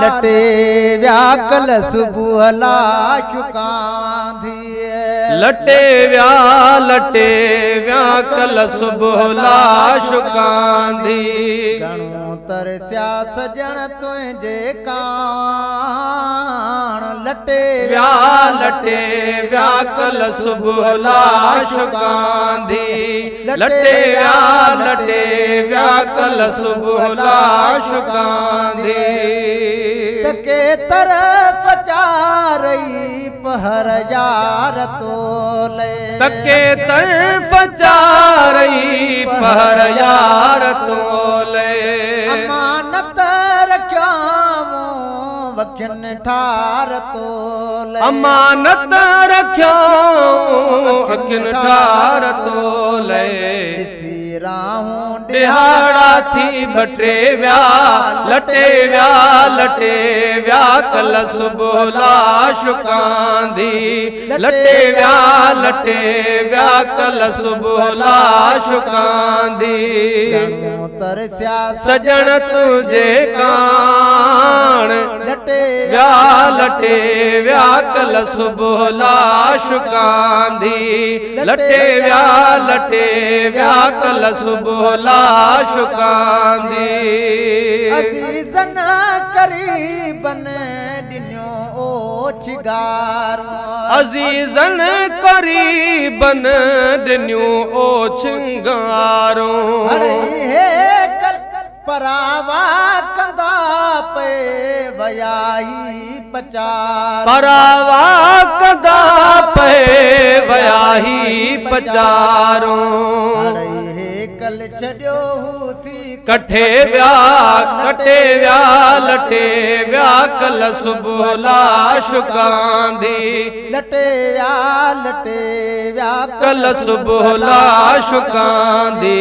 लटे व्या कल सुबह लाश कांधी लटे व्या कल सुबह लाश कांधी घणो तरस्या सजण तुंहिंजे कान लटे व्या कल सुबह लाश कांधी लटे व्या कल सुबह लाश कांधी के तरफ चारई पहर यार तोले तके तरफ चारई पहर यार तोले अमानत रख्यामो वखन ठार तोले अमानत रख्यामो वखन ठार तोले राहूं दिहाड़ा थी बटे व्या लटे व्या कल सुबह लाश कांधी लटे व्या कल सुबह लाश कांधी तरस्या सजण तुझे कान लटे व्या कल सुबह लाश कांधी लटे व्या कल सुबह लाश कांधी अजीजन करीबन दिन्यो ओछगार अजीजन करीबन दिन्यो ओछगारो हे कल परावा कंदा पे वयाही पचार परावा कंदा पे वयाही पचारो कल छड़ियो थी कटे व्या लटे व्या कल सुबह लाश कांधी लटे व्या कल सुबह लाश कांधी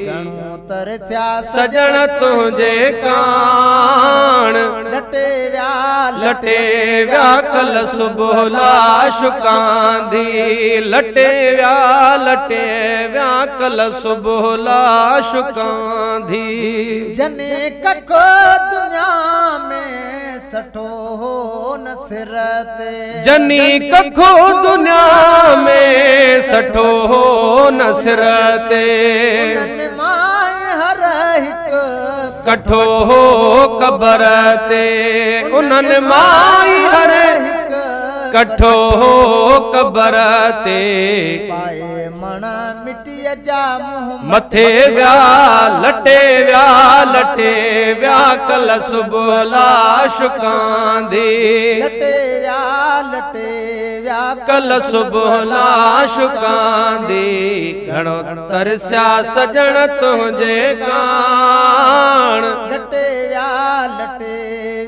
घणो तरस्या सजण तुझे कान लटे व्या कल सुबह लाश कांधी लटे व्या कल सुबह लाश कांधी जने कखो दुनिया में सठो हो नसरते जनी कखो दुनिया में सठो हो नसरते हर हिक कठो हो कबर ते उन्हनि माई हर कठो हो कबर ते पाए मण मिट्टीअ जा मुंह मथे व्या लटे व्या कल सुबह लाश कांधी लटे व्या कल सुबह लाश कांधी घणो तरस्या सजण तुंहिंजे कान लटे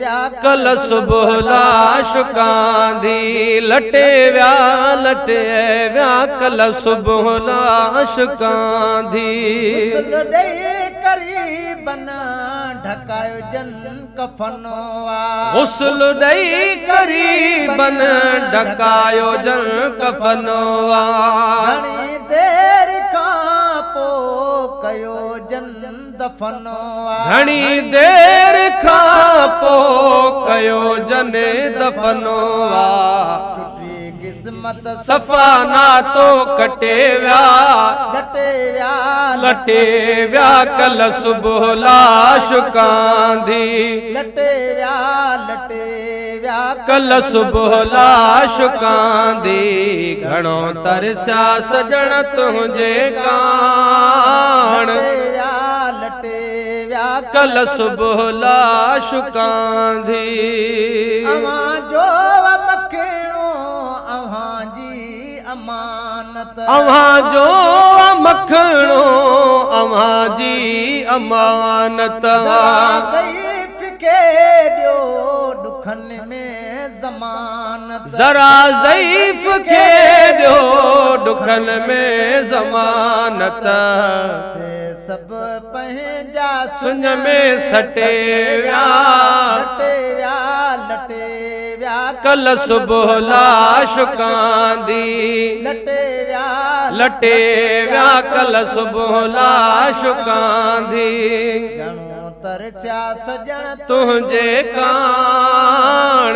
व्या कल सुबह लाश कांधी लटे व्या कल सुबह लाश कांधी करीबन ढकायो जन कफनवा गुस्ल ॾेई करीबन ढकायो जन कफनवा घणी देर खां पोइ कयो जन दफनवा घणी देर खां पोइ कयो जन दफनवा किस्मत सफ़ा नातो कटे व्या लटे व्या कल सुबह लाश कांधी लटे व्या कल सुबह लाश कांधी घणो तरस्या सजण तुंहिंजे कान लटे व्या कल सुबह लाश कांधी अवां जो मखणो अवां जी अमानत अवां जो मखणो अवां जी अमानत ज़ईफ़ खे ॾियो दुखन में ज़मानत ज़रा ज़ईफ़ खे ॾियो दुखन में ज़मानत सब पंहिंजा सुन में सटे व्या लटे व्या कल सुबह लाशुकां दी लटे व्या कल सुबह लाशुकां दी तरस्या सजण तुझे कान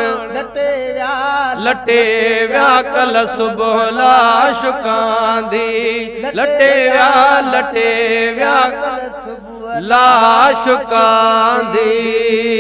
लटे व्या कल सुबह लाशुकां दी लटे व्या कल सुबह लाशुकां दी।